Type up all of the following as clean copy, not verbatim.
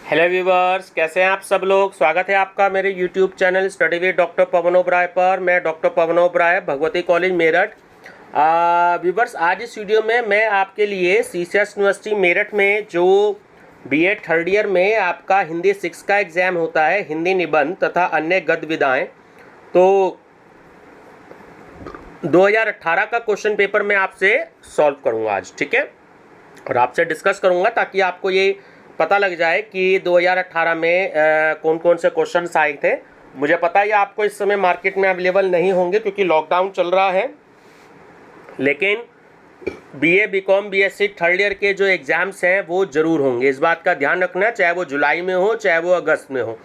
Hello viewers, कैसे हैं आप सब लोग। स्वागत है आपका मेरे YouTube channel study with doctor Pavan Oberoi पर। मैं doctor Pavan Oberoi, Bhagwati college Meerut. Viewers, आज इस वीडियो में मैं आपके लिए सीसीएस यूनिवर्सिटी मेरठ में जो बीए थर्ड ईयर में आपका हिंदी 6 का एग्ज़ाम होता है, हिंदी निबंध तथा अन्य गद्य विधाएँ, तो 2018 का क्वेश्चन पेपर मैं आपसे सॉल्व करूँगा आज, ठीक है, और आपसे डिस्कस करूँगा ताकि आपको ये पता लग जाए कि 2018 में कौन कौन से क्वेश्चंस आए थे। मुझे पता है आपको इस समय मार्केट में अवेलेबल नहीं होंगे क्योंकि लॉकडाउन चल रहा है, लेकिन BA, B Com, B Sc third year के जो एग्ज़ाम्स हैं वो ज़रूर होंगे। इस बात का ध्यान रखना, चाहे वो जुलाई में हो चाहे वो अगस्त में हो,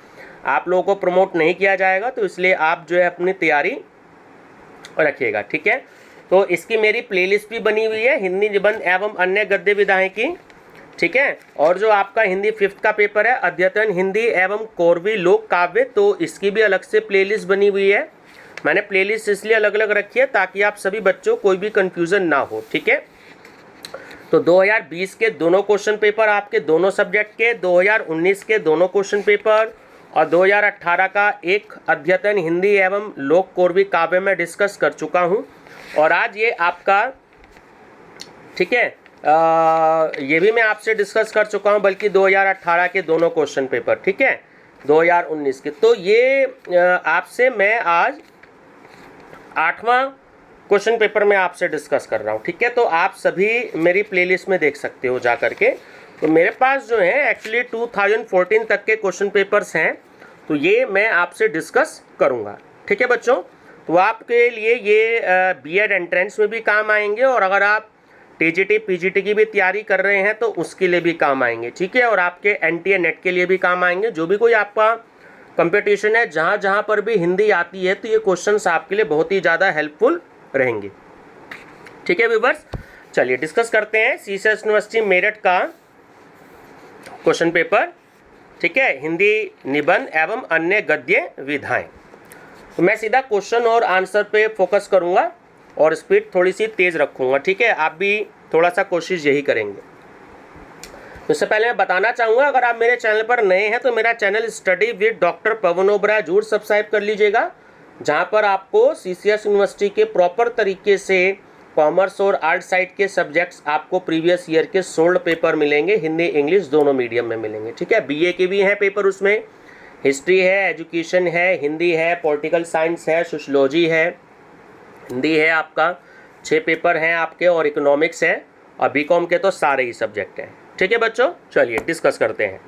आप लोगों को प्रमोट नहीं किया जाएगा, तो इसलिए आप जो है अपनी तैयारी रखिएगा, ठीक है। तो इसकी मेरी प्लेलिस्ट भी बनी हुई है, हिंदी निबंध एवं अन्य गद्य विधाएँ की, ठीक है। और जो आपका हिंदी 5th का पेपर है, अद्यतन हिंदी एवं कोरवी लोक काव्य, तो इसकी भी अलग से प्लेलिस्ट बनी हुई है। मैंने प्लेलिस्ट इसलिए अलग अलग रखी है ताकि आप सभी बच्चों कोई भी कंफ्यूजन ना हो, ठीक है। तो 2020 के दोनों क्वेश्चन पेपर आपके दोनों सब्जेक्ट के, 2019 के दोनों क्वेश्चन पेपर और 2018 का एक अद्यतन हिंदी एवं लोक कोरवी काव्य में डिस्कस कर चुका हूँ। और आज ये आपका, ठीक है, ये भी मैं आपसे डिस्कस कर चुका हूँ, बल्कि 2018 के दोनों क्वेश्चन पेपर, ठीक है, 2019 के। तो ये आपसे मैं आज 8वां क्वेश्चन पेपर में आपसे डिस्कस कर रहा हूँ, ठीक है। तो आप सभी मेरी प्लेलिस्ट में देख सकते हो जा करके। तो मेरे पास जो है एक्चुअली 2014 तक के क्वेश्चन पेपर्स हैं, तो ये मैं आपसे डिस्कस करूँगा, ठीक है बच्चों। तो आपके लिए ये बीएड एंट्रेंस में भी काम आएंगे, और अगर आप टीजीटी पीजीटी की भी तैयारी कर रहे हैं तो उसके लिए भी काम आएंगे, ठीक है। और आपके एनटीए नेट के लिए भी काम आएंगे। जो भी कोई आपका कंपटीशन है, जहाँ जहाँ पर भी हिंदी आती है, तो ये क्वेश्चंस आपके लिए बहुत ही ज़्यादा हेल्पफुल रहेंगे, ठीक है व्यूवर्स। चलिए डिस्कस करते हैं सीसीएस यूनिवर्सिटी मेरठ का क्वेश्चन पेपर, ठीक है, हिंदी निबंध एवं अन्य गद्य विधाएँ। तो मैं सीधा क्वेश्चन और आंसर पे फोकस करूँगा और स्पीड थोड़ी सी तेज़ रखूँगा, ठीक है। आप भी थोड़ा सा कोशिश यही करेंगे। उससे पहले मैं बताना चाहूँगा, अगर आप मेरे चैनल पर नए हैं तो मेरा channel study with doctor Pavan Oberoi जरूर सब्सक्राइब कर लीजिएगा, जहाँ पर आपको सीसीएस यूनिवर्सिटी के प्रॉपर तरीके से कॉमर्स और आर्ट साइड के सब्जेक्ट्स आपको प्रीवियस ईयर के सोल्ड पेपर मिलेंगे, हिंदी इंग्लिश दोनों मीडियम में मिलेंगे, ठीक है। बीए के भी हैं पेपर, उसमें हिस्ट्री है, एजुकेशन है, हिंदी है, पॉलिटिकल साइंस है, सोशलॉजी है, हिंदी है, आपका 6 पेपर हैं आपके, और इकोनॉमिक्स है, और बीकॉम के तो सारे ही सब्जेक्ट हैं, ठीक है बच्चों। चलिए डिस्कस करते हैं।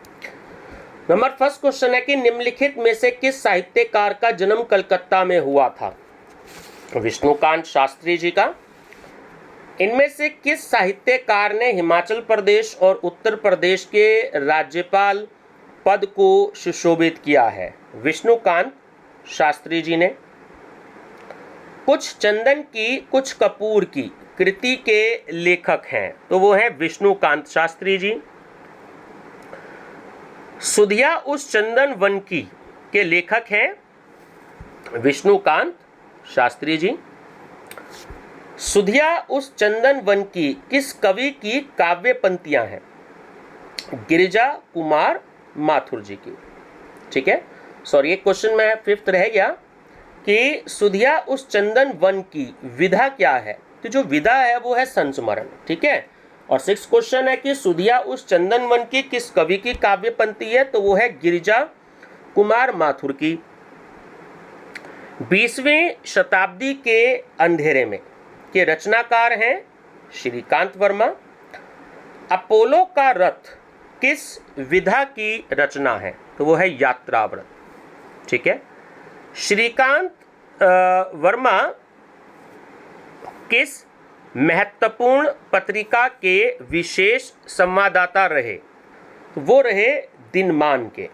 नंबर फर्स्ट क्वेश्चन है कि निम्नलिखित में से किस साहित्यकार का जन्म कलकत्ता में हुआ था। विष्णुकांत शास्त्री जी का। इनमें से किस साहित्यकार ने हिमाचल प्रदेश और उत्तर प्रदेश के राज्यपाल पद को सुशोभित किया है। विष्णुकांत शास्त्री जी ने। कुछ चंदन की कुछ कपूर की कृति के लेखक हैं, तो वो हैं विष्णुकांत शास्त्री जी। सुधिया उस चंदन वन की के लेखक हैं विष्णुकांत शास्त्री जी। सुधिया उस चंदन वन की किस कवि की काव्य पंक्तियां हैं। गिरिजा कुमार माथुर जी की, ठीक है। सॉरी, एक क्वेश्चन में 5th रह गया कि सुधिया उस चंदन वन की विधा क्या है, तो जो विधा है वो है संस्मरण, ठीक है। और 6th क्वेश्चन है कि सुधिया उस चंदन वन की किस कवि की काव्य पंक्ति है, तो वो है गिरिजा कुमार माथुर की। 20वीं शताब्दी के अंधेरे में के रचनाकार हैं श्रीकांत वर्मा। अपोलो का रथ किस विधा की रचना है, तो वो है यात्राव्रत, ठीक है। श्रीकांत वर्मा किस महत्वपूर्ण पत्रिका के विशेष संवाददाता रहे, वो रहे दिनमान के।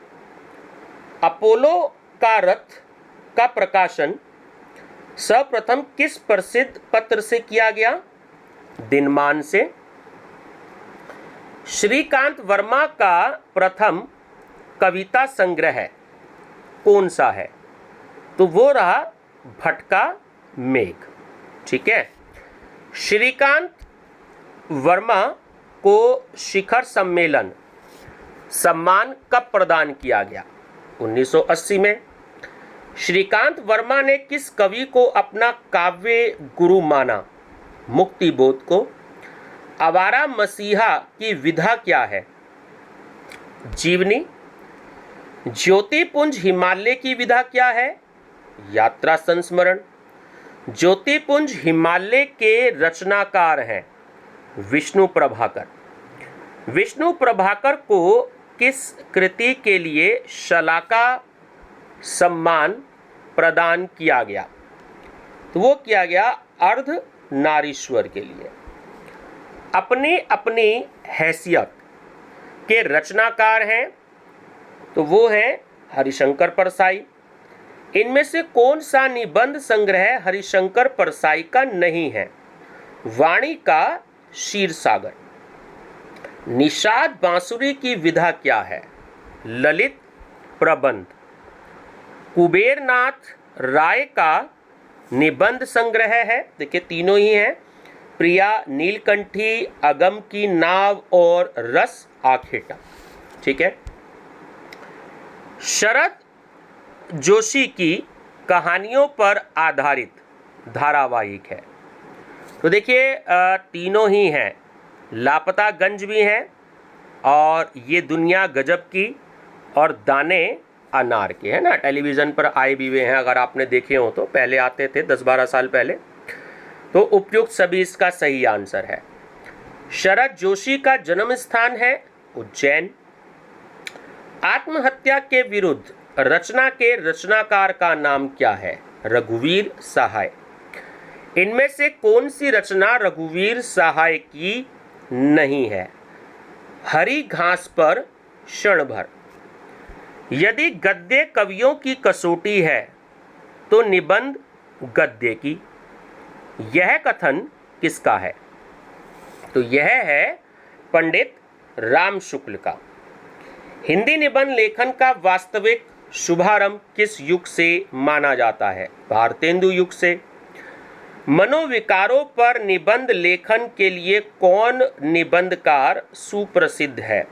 अपोलो का रथ का प्रकाशन सर्वप्रथम किस प्रसिद्ध पत्र से किया गया, दिनमान से। श्रीकांत वर्मा का प्रथम कविता संग्रह कौन सा है, तो वो रहा भटका मेघ, ठीक है। श्रीकांत वर्मा को शिखर सम्मेलन सम्मान कब प्रदान किया गया? 1980 में। श्रीकांत वर्मा ने किस कवि को अपना काव्य गुरु माना? मुक्तिबोध को। आवारा मसीहा की विधा क्या है? जीवनी। ज्योतिपुंज हिमालय की विधा क्या है? यात्रा संस्मरण। ज्योतिपुंज हिमालय के रचनाकार हैं विष्णु प्रभाकर। विष्णु प्रभाकर को किस कृति के लिए शलाका सम्मान प्रदान किया गया? तो वो किया गया अर्धनारीश्वर के लिए। अपनी अपनी हैसियत के रचनाकार हैं तो वो है हरिशंकर परसाई। इनमें से कौन सा निबंध संग्रह हरिशंकर परसाई का नहीं है? वाणी का क्षीरसागर। निषाद बांसुरी की विधा क्या है? ललित प्रबंध। कुबेरनाथ राय का निबंध संग्रह है, देखिए तीनों ही हैं, प्रिया नीलकंठी, अगम की नाव और रस आखेटा। ठीक है। शरद जोशी की कहानियों पर आधारित धारावाहिक है। तो देखिए तीनों ही हैं, लापता गंज भी हैं और ये दुनिया गजब की और दाने अनार के, है ना, टेलीविज़न पर आए भी हुए हैं, अगर आपने देखे हो तो, पहले आते थे 10-12 साल पहले। तो उपयुक्त सभी इसका सही आंसर है। शरद जोशी का जन्म स्थान है उज्जैन। आत्महत्या के विरुद्ध रचना के रचनाकार का नाम क्या है? रघुवीर सहाय। इनमें से कौन सी रचना रघुवीर सहाय की नहीं है? हरी घास पर क्षण भर। यदि गद्य कवियों की कसौटी है तो निबंध गद्य की। यह कथन किसका है? तो यह है पंडित राम शुक्ल का। हिंदी निबंध लेखन का वास्तविक शुभारंभ किस युग से माना जाता है? भारतेंदु युग से। मनोविकारों पर निबंध लेखन के लिए कौन निबंधकार सुप्रसिद्ध है?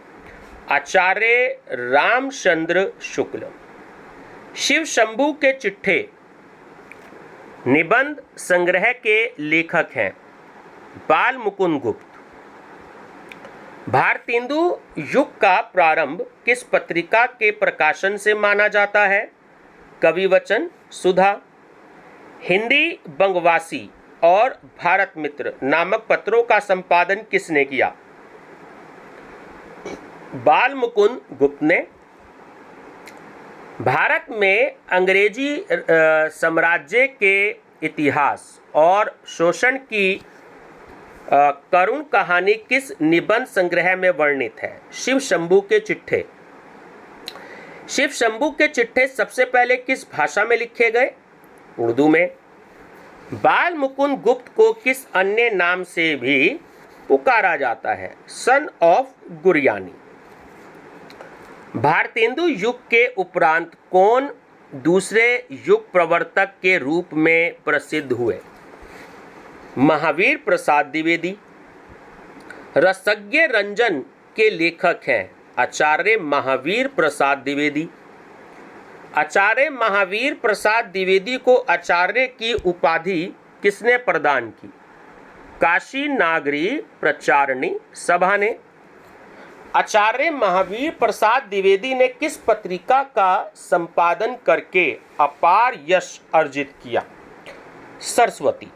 आचार्य रामचंद्र शुक्ल। शिव शंभू के चिट्ठे निबंध संग्रह के लेखक हैं बाल मुकुंद गुप्त। भारतेंदु युग का प्रारंभ किस पत्रिका के प्रकाशन से माना जाता है? कविवचन सुधा। हिंदी बंगवासी और भारत मित्र नामक पत्रों का संपादन किसने किया? बाल मुकुंद गुप्त ने। भारत में अंग्रेजी साम्राज्य के इतिहास और शोषण की करुण कहानी किस निबंध संग्रह में वर्णित है? शिव शंभू के चिट्ठे। शिव शंभू के चिट्ठे सबसे पहले किस भाषा में लिखे गए? उर्दू में। बाल मुकुंद गुप्त को किस अन्य नाम से भी पुकारा जाता है? Son of गुरियानी। भारतेंदु युग के उपरांत कौन दूसरे युग प्रवर्तक के रूप में प्रसिद्ध हुए? महावीर प्रसाद द्विवेदी। रसज्ञ रंजन के लेखक हैं आचार्य महावीर प्रसाद द्विवेदी। आचार्य महावीर प्रसाद द्विवेदी को आचार्य की उपाधि किसने प्रदान की? काशी नागरी प्रचारणी सभा ने। आचार्य महावीर प्रसाद द्विवेदी ने किस पत्रिका का संपादन करके अपार यश अर्जित किया? सरस्वती।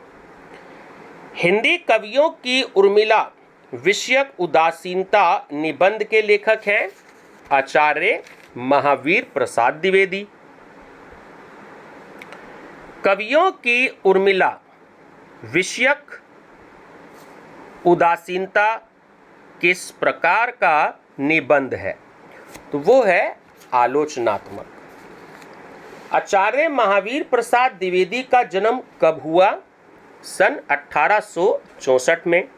हिंदी कवियों की उर्मिला विषयक उदासीनता निबंध के लेखक हैं आचार्य महावीर प्रसाद द्विवेदी। कवियों की उर्मिला विषयक उदासीनता किस प्रकार का निबंध है? तो वो है आलोचनात्मक। आचार्य महावीर प्रसाद द्विवेदी का जन्म कब हुआ? सन 1864 में।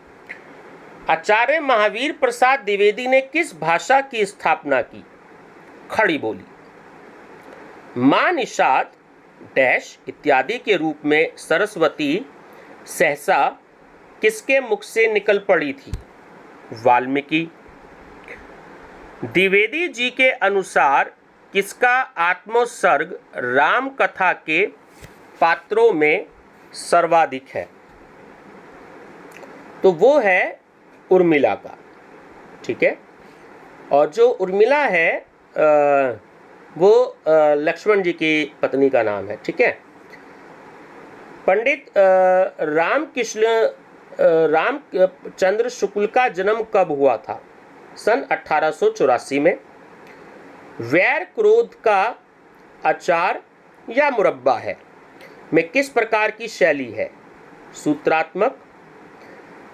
आचार्य महावीर प्रसाद द्विवेदी ने किस भाषा की स्थापना की? खड़ी बोली। मां निषाद डैश इत्यादि के रूप में सरस्वती सहसा किसके मुख से निकल पड़ी थी? वाल्मीकि। द्विवेदी जी के अनुसार किसका आत्मोत्सर्ग राम कथा के पात्रों में सर्वाधिक है? तो वो है उर्मिला का, ठीक है। और जो उर्मिला है वो लक्ष्मण जी की पत्नी का नाम है, ठीक है। पंडित रामचंद्र शुक्ल का जन्म कब हुआ था? सन 1884 में। वैर क्रोध का अचार या मुरब्बा है में किस प्रकार की शैली है? सूत्रात्मक।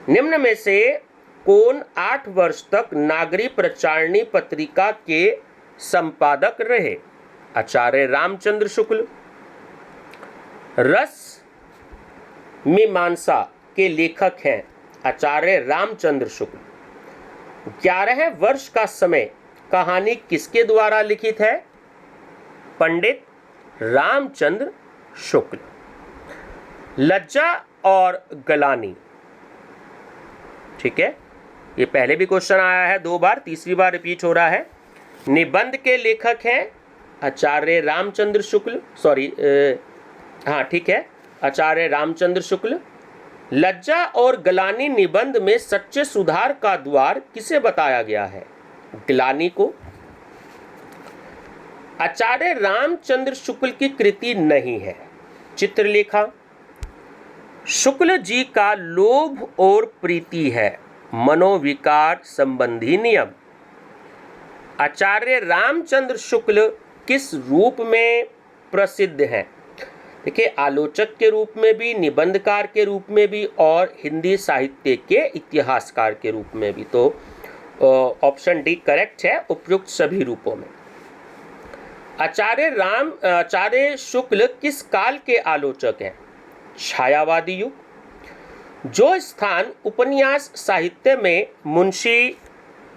निम्न में से कौन 8 वर्ष तक नागरी प्रचारणी पत्रिका के संपादक रहे? आचार्य रामचंद्र शुक्ल। रस मीमांसा के लेखक हैं आचार्य रामचंद्र शुक्ल। 11 वर्ष का समय कहानी किसके द्वारा लिखित है? पंडित रामचंद्र शुक्ल। लज्जा और गलानी, ठीक है, ये पहले भी क्वेश्चन आया है 2 बार, तीसरी बार रिपीट हो रहा है। निबंध के लेखक हैं आचार्य रामचंद्र शुक्ल, हाँ ठीक है, आचार्य रामचंद्र शुक्ल। लज्जा और गलानी निबंध में सच्चे सुधार का द्वार किसे बताया गया है? गलानी को। आचार्य रामचंद्र शुक्ल की कृति नहीं है। चित्रलेखा। शुक्ल जी का लोभ और प्रीति है मनोविकार संबंधी नियम। आचार्य रामचंद्र शुक्ल किस रूप में प्रसिद्ध हैं? देखिए, आलोचक के रूप में भी, निबंधकार के रूप में भी और हिंदी साहित्य के इतिहासकार के रूप में भी। तो ऑप्शन डी करेक्ट है, उपयुक्त सभी रूपों में। आचार्य शुक्ल किस काल के आलोचक हैं? छायावादी युग। जो स्थान उपन्यास साहित्य में मुंशी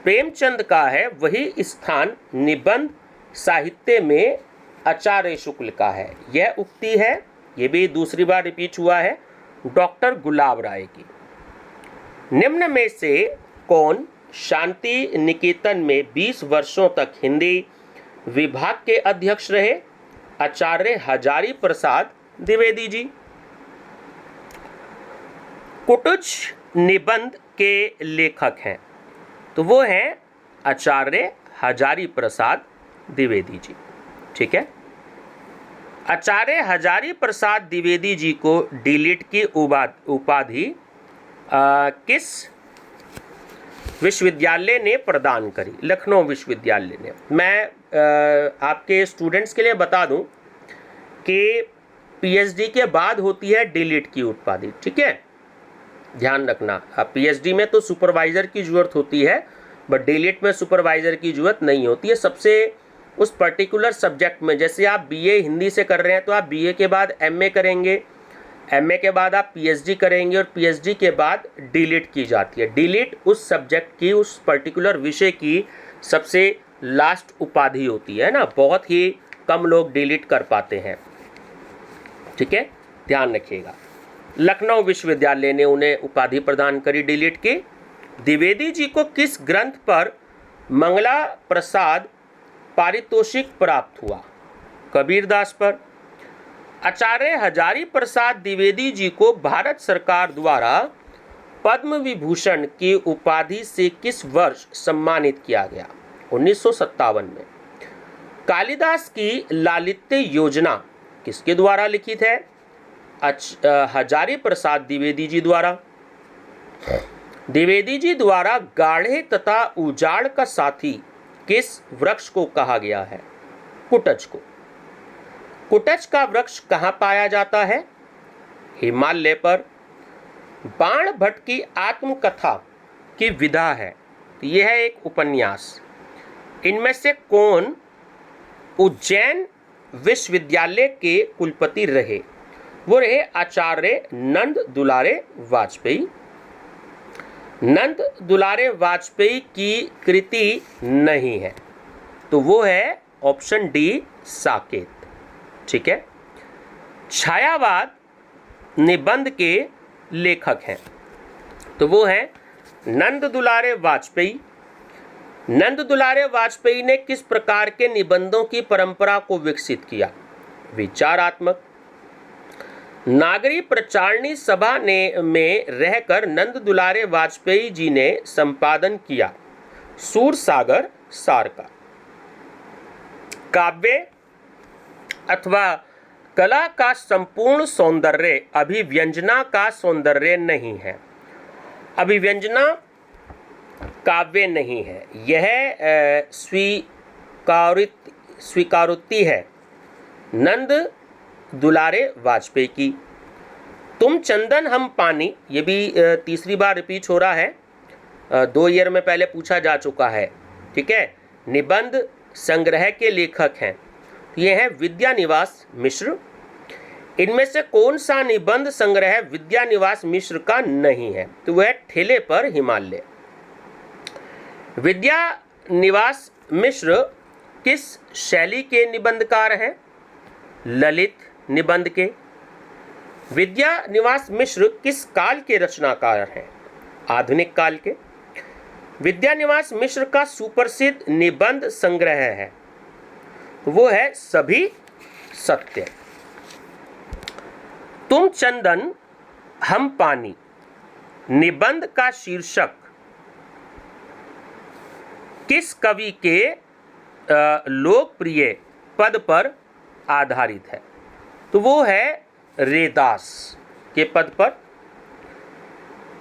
प्रेमचंद का है, वही स्थान निबंध साहित्य में आचार्य शुक्ल का है। यह उक्ति है, ये भी दूसरी बार रिपीट हुआ है, डॉक्टर गुलाब राय की। निम्न में से कौन शांति निकेतन में 20 वर्षों तक हिंदी विभाग के अध्यक्ष रहे? आचार्य हजारी प्रसाद द्विवेदी जी। कुटुज निबंध के लेखक हैं, तो वो हैं आचार्य हजारी प्रसाद द्विवेदी जी, ठीक है। आचार्य हजारी प्रसाद द्विवेदी जी को डीलिट की उपाधि किस विश्वविद्यालय ने प्रदान करी? लखनऊ विश्वविद्यालय ने। मैं आपके स्टूडेंट्स के लिए बता दूं कि पीएचडी के बाद होती है डीलिट की उपाधि, ठीक है, ध्यान रखना। पीएचडी में तो सुपरवाइजर की जरूरत होती है, बट डीलिट में सुपरवाइजर की जरूरत नहीं होती है। सबसे उस पर्टिकुलर सब्जेक्ट में, जैसे आप बीए हिंदी से कर रहे हैं तो आप बीए के बाद एमए करेंगे, एमए के बाद आप पीएचडी करेंगे और पीएचडी के बाद डीलिट की जाती है। डीलिट उस सब्जेक्ट की, उस पर्टिकुलर विषय की सबसे लास्ट उपाधि होती है ना, बहुत ही कम लोग डीलिट कर पाते हैं, ठीक है, ध्यान रखिएगा। लखनऊ विश्वविद्यालय ने उन्हें उपाधि प्रदान करी डीलिट की। द्विवेदी जी को किस ग्रंथ पर मंगला प्रसाद पारितोषिक प्राप्त हुआ? कबीरदास पर। आचार्य हजारी प्रसाद द्विवेदी जी को भारत सरकार द्वारा पद्म विभूषण की उपाधि से किस वर्ष सम्मानित किया गया? 1957 में। कालिदास की लालित्य योजना किसके द्वारा लिखित है? हजारी प्रसाद द्विवेदी जी द्वारा। द्विवेदी जी द्वारा गाढ़े तथा उजाड़ का साथी किस वृक्ष को कहा गया है? कुटज को। कुटज का वृक्ष कहाँ पाया जाता है? हिमालय पर। बाण भट्ट की आत्मकथा की विधा है, यह है एक उपन्यास। इनमें से कौन उज्जैन विश्वविद्यालय के कुलपति रहे? वो रहे आचार्य नंद दुलारे वाजपेयी। नंद दुलारे वाजपेयी की कृति नहीं है, तो वो है ऑप्शन डी साकेत, ठीक है। छायावाद निबंध के लेखक हैं, तो वो हैं नंद दुलारे वाजपेयी। नंद दुलारे वाजपेयी ने किस प्रकार के निबंधों की परंपरा को विकसित किया? विचारात्मक। नागरी प्रचारणी सभा में रहकर नंद दुलारे वाजपेयी जी ने संपादन किया सूरसागर सार का। काव्य अथवा कला का संपूर्ण सौंदर्य अभिव्यंजना का सौंदर्य नहीं है। अभिव्यंजना काव्य नहीं है, यह स्वीकारोक्ति है नंद दुलारे वाजपेयी की। तुम चंदन हम पानी, ये भी तीसरी बार रिपीट हो रहा है, 2 ईयर में पहले पूछा जा चुका है। ठीक है, निबंध संग्रह के लेखक हैं, ये हैं विद्यानिवास मिश्र। इनमें से कौन सा निबंध संग्रह विद्यानिवास मिश्र का नहीं है? तो वह ठेले पर हिमालय। विद्यानिवास मिश्र किस शैली के निबंधकार हैं? ललित निबंध के। विद्यानिवास मिश्र किस काल के रचनाकार हैं? आधुनिक काल के। विद्यानिवास मिश्र का सुप्रसिद्ध निबंध संग्रह है, वो है सभी सत्य। तुम चंदन हम पानी निबंध का शीर्षक किस कवि के लोकप्रिय पद पर आधारित है? तो वो है रैदास के पद पर।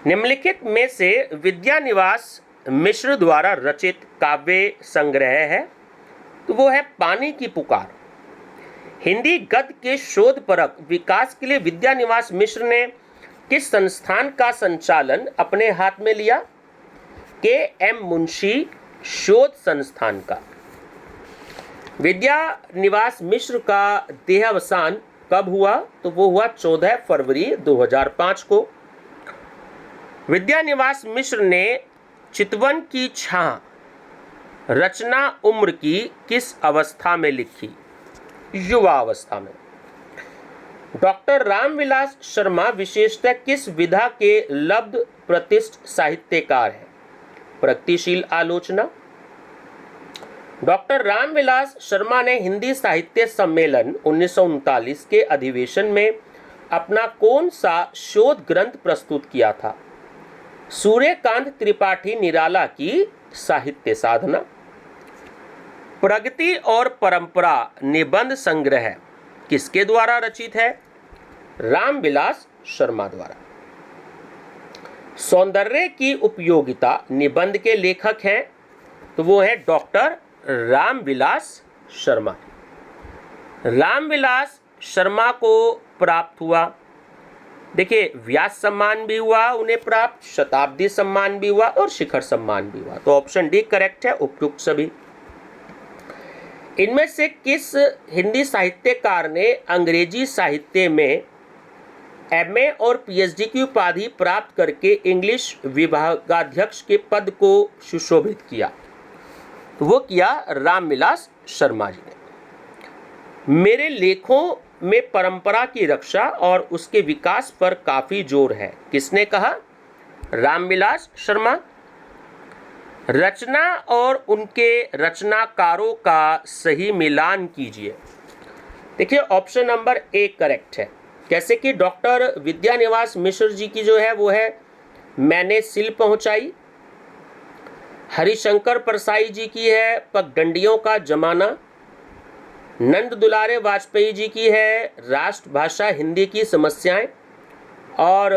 निम्नलिखित में से विद्यानिवास मिश्र द्वारा रचित काव्य संग्रह है, तो वो है पानी की पुकार। हिंदी गद्य के शोधपरक विकास के लिए विद्यानिवास मिश्र ने किस संस्थान का संचालन अपने हाथ में लिया? के.एम. मुंशी शोध संस्थान का। विद्यानिवास मिश्र का देहावसान कब हुआ? तो वो हुआ 14 फरवरी 2005 को। विद्यानिवास मिश्र ने चितवन की छां रचना उम्र की किस अवस्था में लिखी? युवा अवस्था में। डॉक्टर रामविलास शर्मा विशेषतः किस विधा के लब्ध प्रतिष्ठ साहित्यकार हैं? प्रगतिशील आलोचना। डॉक्टर रामविलास शर्मा ने हिंदी साहित्य सम्मेलन 1939 के अधिवेशन में अपना कौन सा शोध ग्रंथ प्रस्तुत किया था? सूर्यकांत त्रिपाठी निराला की साहित्य साधना। प्रगति और परंपरा निबंध संग्रह किसके द्वारा रचित है? रामविलास शर्मा द्वारा। सौंदर्य की उपयोगिता निबंध के लेखक हैं, तो वो है डॉक्टर रामविलास शर्मा। रामविलास शर्मा को प्राप्त हुआ, देखिए, व्यास सम्मान भी हुआ उन्हें प्राप्त, शताब्दी सम्मान भी हुआ और शिखर सम्मान भी हुआ। तो ऑप्शन डी करेक्ट है, उपयुक्त सभी। इनमें से किस हिंदी साहित्यकार ने अंग्रेजी साहित्य में एमए और पीएचडी की उपाधि प्राप्त करके इंग्लिश विभागाध्यक्ष के पद को सुशोभित किया? तो वो किया रामविलास शर्मा जी ने। मेरे लेखों में परंपरा की रक्षा और उसके विकास पर काफी जोर है, किसने कहा? रामविलास शर्मा। रचना और उनके रचनाकारों का सही मिलान कीजिए। देखिए, ऑप्शन नंबर ए करेक्ट है। कैसे कि डॉक्टर विद्यानिवास मिश्र जी की जो है वो है मैंने सिल पहुंचाई। हरिशंकर परसाई जी की है पगडंडियों का जमाना। नंद दुलारे वाजपेयी जी की है राष्ट्रभाषा हिंदी की समस्याएं। और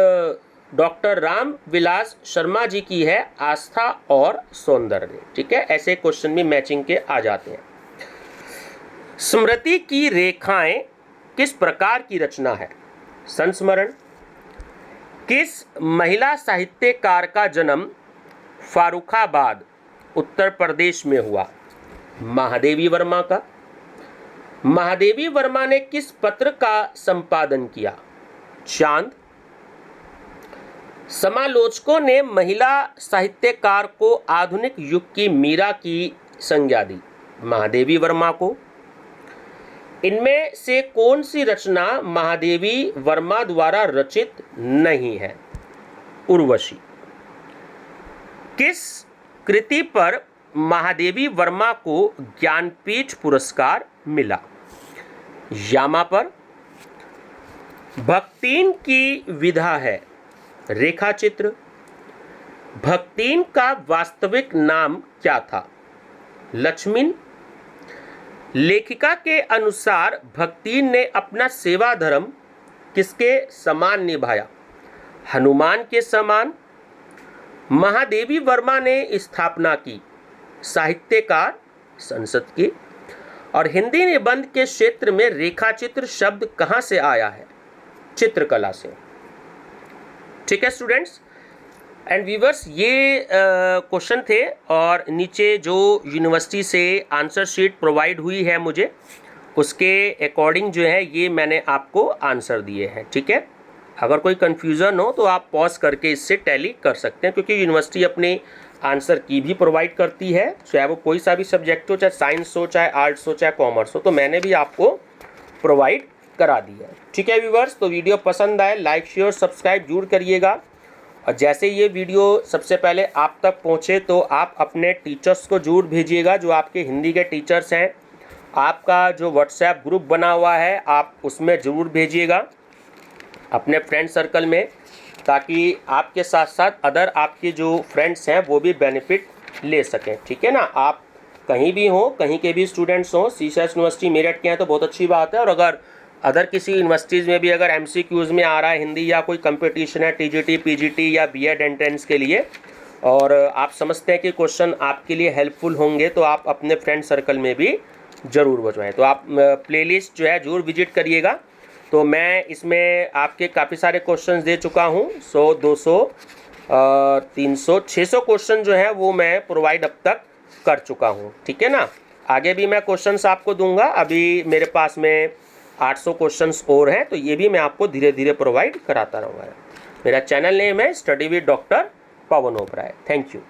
डॉक्टर रामविलास शर्मा जी की है आस्था और सौंदर्य। ठीक है, ऐसे क्वेश्चन भी मैचिंग के आ जाते हैं। स्मृति की रेखाएं किस प्रकार की रचना है? संस्मरण। किस महिला साहित्यकार का जन्म फारुखाबाद उत्तर प्रदेश में हुआ? महादेवी वर्मा का। महादेवी वर्मा ने किस पत्र का संपादन किया? चांद। समालोचकों ने महिला साहित्यकार को आधुनिक युग की मीरा की संज्ञा दी? महादेवी वर्मा को। इनमें से कौन सी रचना महादेवी वर्मा द्वारा रचित नहीं है? उर्वशी। किस कृति पर महादेवी वर्मा को ज्ञानपीठ पुरस्कार मिला? यामा पर। भक्तिन की विधा है? रेखाचित्र। भक्तिन का वास्तविक नाम क्या था? लक्ष्मीन। लेखिका के अनुसार भक्तिन ने अपना सेवा धर्म किसके समान निभाया? हनुमान के समान। महादेवी वर्मा ने स्थापना की? साहित्यकार, संसद की। और हिंदी निबंध के क्षेत्र में रेखाचित्र शब्द कहाँ से आया है? चित्रकला से। ठीक है स्टूडेंट्स एंड व्यूवर्स, ये क्वेश्चन थे और नीचे जो यूनिवर्सिटी से आंसर शीट प्रोवाइड हुई है मुझे, उसके अकॉर्डिंग जो है ये मैंने आपको आंसर दिए हैं। ठीक है, अगर कोई कन्फ्यूज़न हो तो आप पॉज करके इससे टैली कर सकते हैं, क्योंकि यूनिवर्सिटी अपने आंसर की भी प्रोवाइड करती है, चाहे वो कोई सा भी सब्जेक्ट हो, चाहे साइंस हो, चाहे आर्ट्स हो, चाहे कॉमर्स हो, तो मैंने भी आपको प्रोवाइड करा दिया है। ठीक है व्यूवर्स, तो वीडियो पसंद आए लाइक शेयर सब्सक्राइब जरूर करिएगा, और जैसे ये वीडियो सबसे पहले आप तक पहुँचे तो आप अपने टीचर्स को जरूर भेजिएगा, जो आपके हिंदी के टीचर्स हैं। आपका जो व्हाट्सएप ग्रुप बना हुआ है आप उसमें ज़रूर भेजिएगा अपने फ्रेंड सर्कल में, ताकि आपके साथ साथ अदर आपके जो फ्रेंड्स हैं वो भी बेनिफिट ले सकें। ठीक है ना, आप कहीं भी हो, कहीं के भी स्टूडेंट्स हों, सीसीएस यूनिवर्सिटी मेरठ के हैं तो बहुत अच्छी बात है, और अगर अदर किसी यूनिवर्सिटीज़ में भी अगर एमसीक्यूज़ में आ रहा है हिंदी, या कोई कंपटीशन है टीजीटी पीजीटी या बीएड एंट्रेंस के लिए, और आप समझते हैं कि क्वेश्चन आपके लिए हेल्पफुल होंगे, तो आप अपने फ्रेंड सर्कल में भी ज़रूर भिजवाएं। तो आप प्लेलिस्ट जो है ज़रूर विजिट करिएगा। तो मैं इसमें आपके काफ़ी सारे क्वेश्चंस दे चुका हूँ, 100, 200, 300, 600 क्वेश्चन जो है वो मैं प्रोवाइड अब तक कर चुका हूँ। ठीक है ना, आगे भी मैं क्वेश्चंस आपको दूंगा। अभी मेरे पास में 800 क्वेश्चंस और हैं, तो ये भी मैं आपको धीरे धीरे प्रोवाइड कराता रहूँगा। मेरा चैनल नेम है study with doctor Pavan Oberoi. Thank you.